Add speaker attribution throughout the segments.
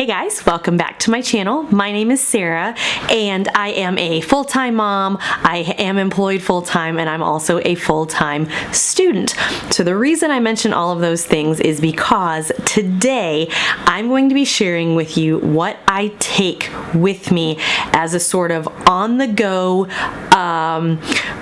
Speaker 1: Hey guys, welcome back to my channel. My name is Sarah and I am a full-time mom. I am employed full-time and I'm also a full-time student. So the reason I mention all of those things is because today I'm going to be sharing with you what I take with me as a sort of on-the-go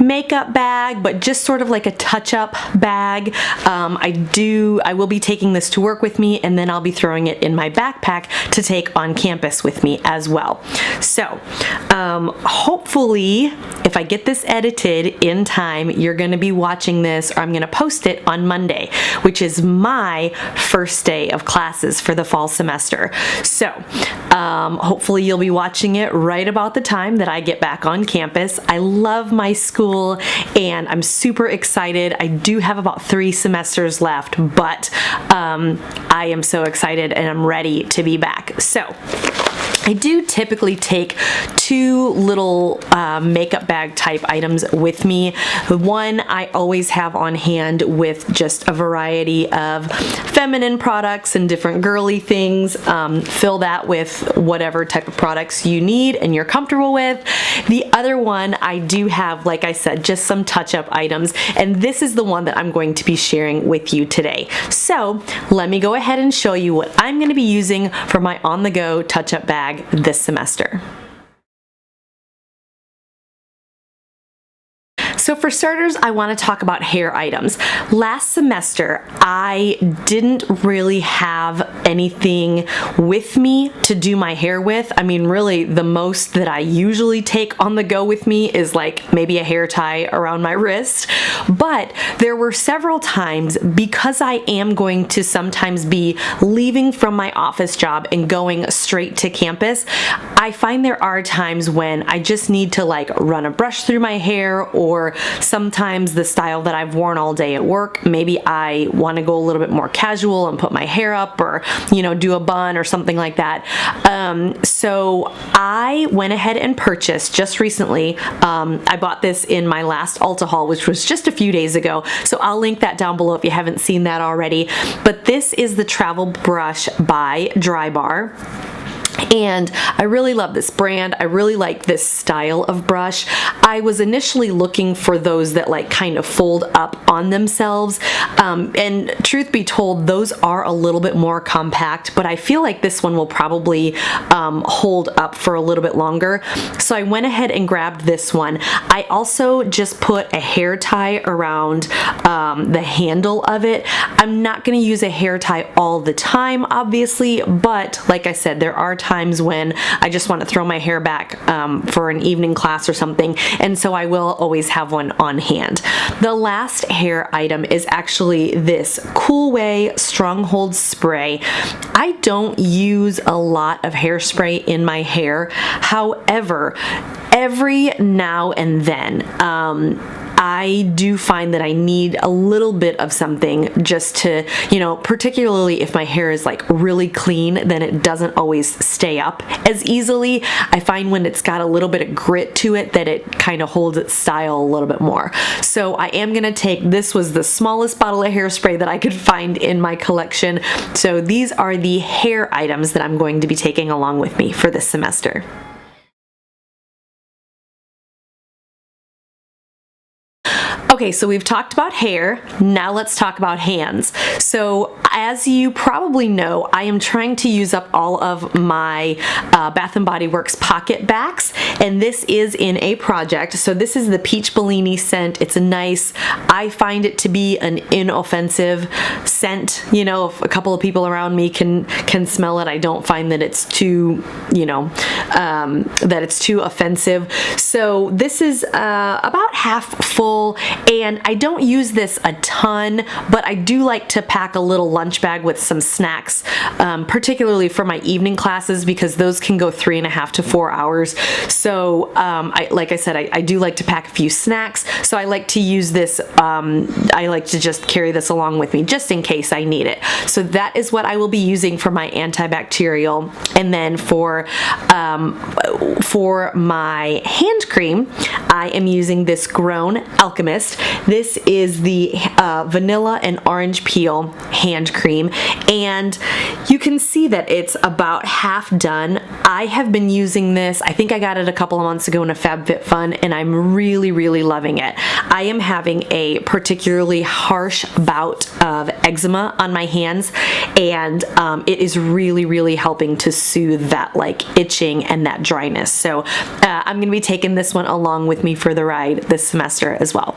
Speaker 1: makeup bag, but just sort of like a touch-up bag. I will be taking this to work with me, and then I'll be throwing it in my backpack to take on campus with me as well. So hopefully if I get this edited in time, you're going to be watching this, or I'm going to post it on Monday, which is my first day of classes for the fall semester. So hopefully you'll be watching it right about the time that I get back on campus. I love my school and I'm super excited. I do have about 3 semesters left, but I am so excited and I'm ready to be back. So I do typically take 2 little makeup bag type items with me. One I always have on hand with just a variety of feminine products and different girly things. Fill that with whatever type of products you need and you're comfortable with. The other one I do have, like I said, just some touch-up items, and this is the one that I'm going to be sharing with you today. So let me go ahead and show you what I'm going to be using for my on-the-go touch-up bag this semester. So for starters, I want to talk about hair items. Last semester, I didn't really have anything with me to do my hair with. I mean, really, the most that I usually take on the go with me is like maybe a hair tie around my wrist. But there were several times, because I am going to sometimes be leaving from my office job and going straight to campus, I find there are times when I just need to like run a brush through my hair, or sometimes the style that I've worn all day at work, maybe I want to go a little bit more casual and put my hair up, or do a bun or something like that. So I went ahead and purchased just recently, I bought this in my last Ulta haul, which was just a few days ago, so I'll link that down below if you haven't seen that already. But this is the Travel Brush by Drybar. And I really love this brand. I really like this style of brush. I was initially looking for those that like kind of fold up on themselves. And truth be told, those are a little bit more compact, but I feel like this one will probably hold up for a little bit longer. So I went ahead and grabbed this one. I also just put a hair tie around the handle of it. I'm not going to use a hair tie all the time, obviously, but like I said, there are times when I just want to throw my hair back for an evening class or something, and so I will always have one on hand. The last hair item is actually this Cool Way Stronghold Spray. I don't use a lot of hairspray in my hair. However, every now and then, I do find that I need a little bit of something just to, particularly if my hair is like really clean, then it doesn't always stay up as easily. I find when it's got a little bit of grit to it that it kind of holds its style a little bit more. So I am going to take, this was the smallest bottle of hairspray that I could find in my collection. So these are the hair items that I'm going to be taking along with me for this semester. Okay, so we've talked about hair. Now let's talk about hands. So as you probably know, I am trying to use up all of my Bath & Body Works pocket backs, and this is in a project. So this is the Peach Bellini scent. It's a nice, I find it to be an inoffensive scent. If a couple of people around me can smell it, I don't find that it's too, that it's too offensive. So this is about half full, and I don't use this a ton, but I do like to pack a little lunch bag with some snacks, particularly for my evening classes, because those can go 3.5 to 4 hours. So like I said, I do like to pack a few snacks, so I like to use this, I like to just carry this along with me just in case I need it. So that is what I will be using for my antibacterial. And then for my hand cream, I am using this Grown Alchemist. This is the vanilla and orange peel hand cream, and You can see that it's about half done. I have been using this, I think I got it a couple of months ago in a FabFitFun, and I'm really, really loving it. I am having a particularly harsh bout of eczema on my hands, and it is really, really helping to soothe that like itching and that dryness. So I'm gonna be taking this one along with me for the ride this semester as well.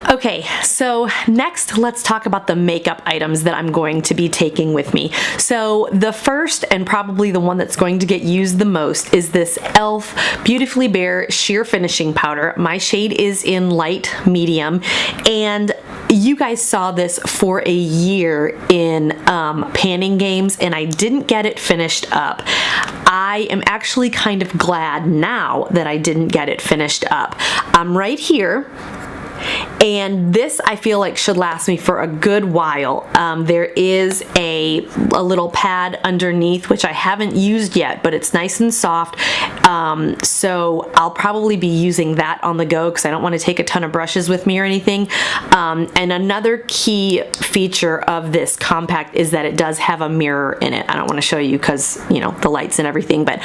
Speaker 1: Okay, so next let's talk about the makeup items that I'm going to be taking with me. So the first, and probably the one that's going to get used the most, is this e.l.f. Beautifully Bare Sheer Finishing Powder. My shade is in light medium, and you guys saw this for a year in panning games, and I didn't get it finished up. I am actually kind of glad now that I didn't get it finished up. I'm right here. And this I feel like should last me for a good while. There is a little pad underneath which I haven't used yet, but it's nice and soft. So I'll probably be using that on the go because I don't want to take a ton of brushes with me or anything. And another key feature of this compact is that it does have a mirror in it. I don't want to show you because, you know, the lights and everything, but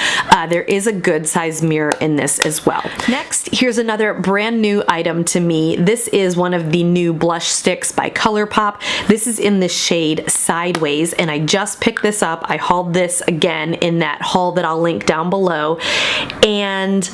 Speaker 1: there is a good size mirror in this as well. Next, here's another brand new item to me. This is one of the new blush sticks by ColourPop. This is in the shade Sideways, and I just picked this up. I hauled this again in that haul that I'll link down below. And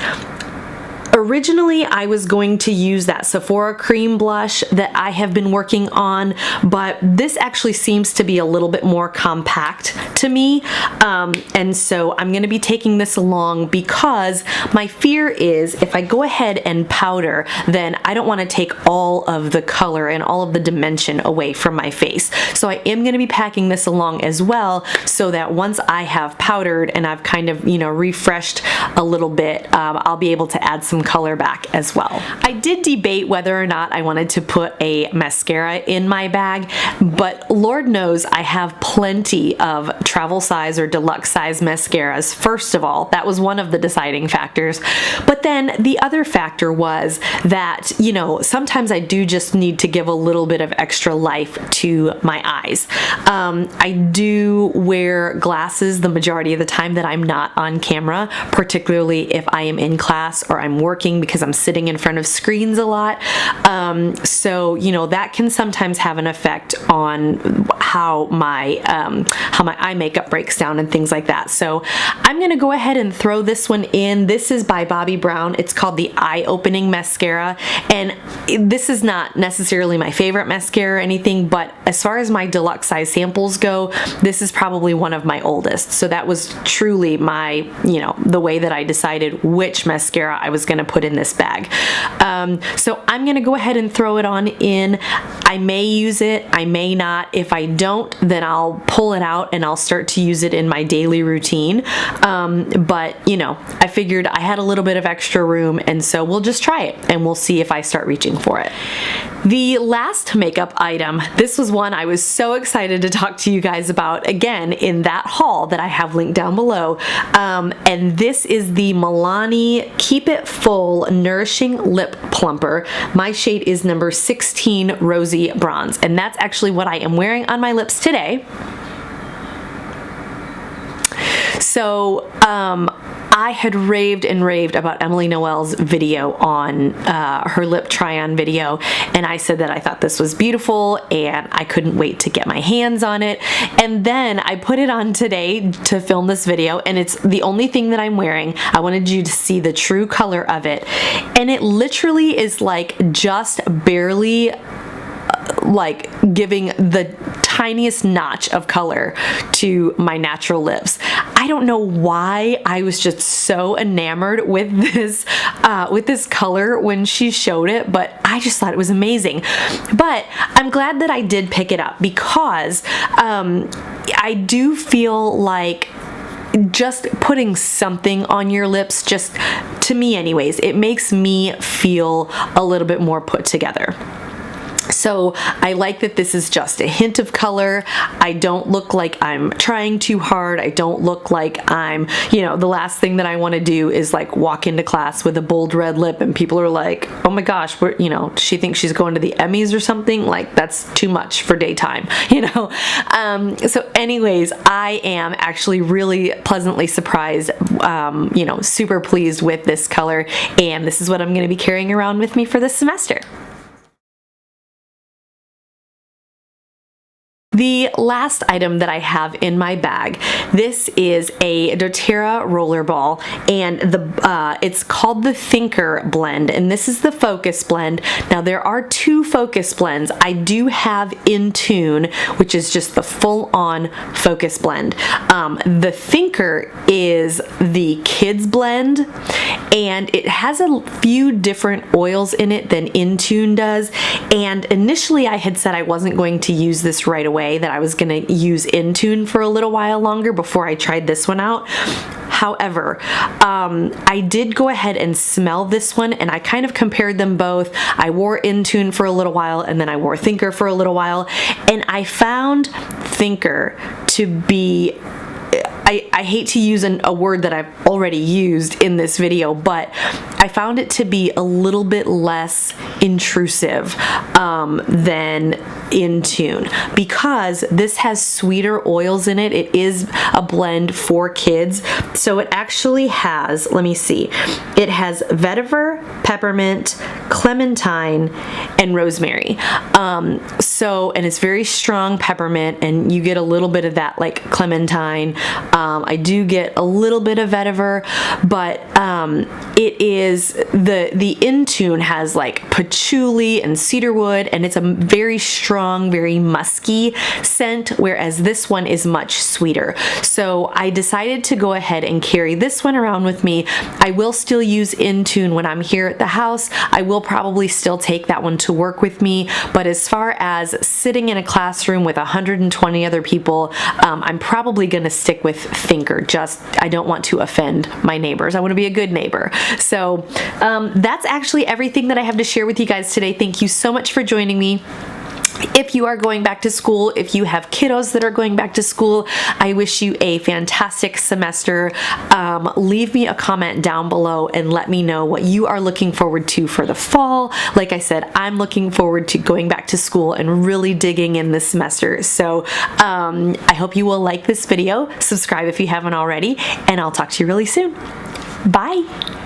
Speaker 1: originally I was going to use that Sephora cream blush that I have been working on, but this actually seems to be a little bit more compact to me, and so I'm going to be taking this along because my fear is if I go ahead and powder, then I don't want to take all of the color and all of the dimension away from my face. So I am going to be packing this along as well, so that once I have powdered and I've kind of, you know, refreshed a little bit, I'll be able to add some color back as well. I did debate whether or not I wanted to put a mascara in my bag, but Lord knows I have plenty of travel size or deluxe size mascaras. First of all, that was one of the deciding factors. But then the other factor was that, you know, sometimes I do just need to give a little bit of extra life to my eyes. I do wear glasses the majority of the time that I'm not on camera, particularly if I am in class or I'm working, because I'm sitting in front of screens a lot. So, you know, that can sometimes have an effect on how my eye makeup breaks down and things like that. So I'm gonna go ahead and throw this one in. This is by Bobbi Brown. It's called the Eye Opening Mascara, and this is not necessarily my favorite mascara or anything, but as far as my deluxe size samples go, this is probably one of my oldest. So that was truly my, you know, the way that I decided which mascara I was gonna put in this bag. So I'm gonna go ahead and throw it on in. I may use it, I may not. If I don't, then I'll pull it out and I'll start to use it in my daily routine. But you know, I figured I had a little bit of extra room, and so we'll just try it and we'll see if I start reaching for it. The last makeup item, this was one I was so excited to talk to you guys about again in that haul that I have linked down below. And this is the Milani Keep It Full Nourishing Lip Plumper. My shade is number 16 Rosy Bronze, and that's actually what I am wearing on my lips today. So I had raved and raved about Emily Noel's video on her lip try-on video, and I said that I thought this was beautiful and I couldn't wait to get my hands on it. And then I put it on today to film this video, and it's the only thing that I'm wearing. I wanted you to see the true color of it, and it literally is like just barely like giving the tiniest notch of color to my natural lips. I don't know why I was just so enamored with this color when she showed it, but I just thought it was amazing. But I'm glad that I did pick it up because I do feel like just putting something on your lips, just to me anyways, it makes me feel a little bit more put together. So I like that this is just a hint of color. I don't look like I'm trying too hard. I don't look like I'm, you know, the last thing that I want to do is like walk into class with a bold red lip and people are like, oh my gosh, you know, she thinks she's going to the Emmys or something. Like, that's too much for daytime, you know? So anyways, I am actually really pleasantly surprised, you know, super pleased with this color, and this is what I'm going to be carrying around with me for this semester. The last item that I have in my bag, this is a doTERRA roller ball, and it's called the Thinker blend, and this is the focus blend. Now there are two focus blends. I do have In Tune, which is just the full-on focus blend. The Thinker is the kids blend, and it has a few different oils in it than In Tune does, and initially I had said I wasn't going to use this right away, that I was going to use In Tune for a little while longer before I tried this one out. However, I did go ahead and smell this one, and I kind of compared them both. I wore In Tune for a little while, and then I wore Thinker for a little while, and I found Thinker to be, I hate to use a word that I've already used in this video, but I found it to be a little bit less intrusive than In Tune, because this has sweeter oils in it. It is a blend for kids, so it actually has, let me see, it has vetiver, peppermint, clementine, and rosemary. And it's very strong peppermint, and you get a little bit of that like clementine. I do get a little bit of vetiver, but it is the In Tune has like patchouli and cedarwood, and it's a very strong, very musky scent, whereas this one is much sweeter. So I decided to go ahead and carry this one around with me. I will still use In Tune when I'm here at the house. I will probably still take that one to work with me, but as far as sitting in a classroom with 120 other people, I'm probably going to stick with Thinker. Just, I don't want to offend my neighbors. I want to be a good neighbor. So that's actually everything that I have to share with you guys today. Thank you so much for joining me. If you are going back to school, if you have kiddos that are going back to school, I wish you a fantastic semester. Leave me a comment down below and let me know what you are looking forward to for the fall. Like I said, I'm looking forward to going back to school and really digging in this semester. So I hope you will like this video, subscribe if you haven't already, and I'll talk to you really soon. Bye!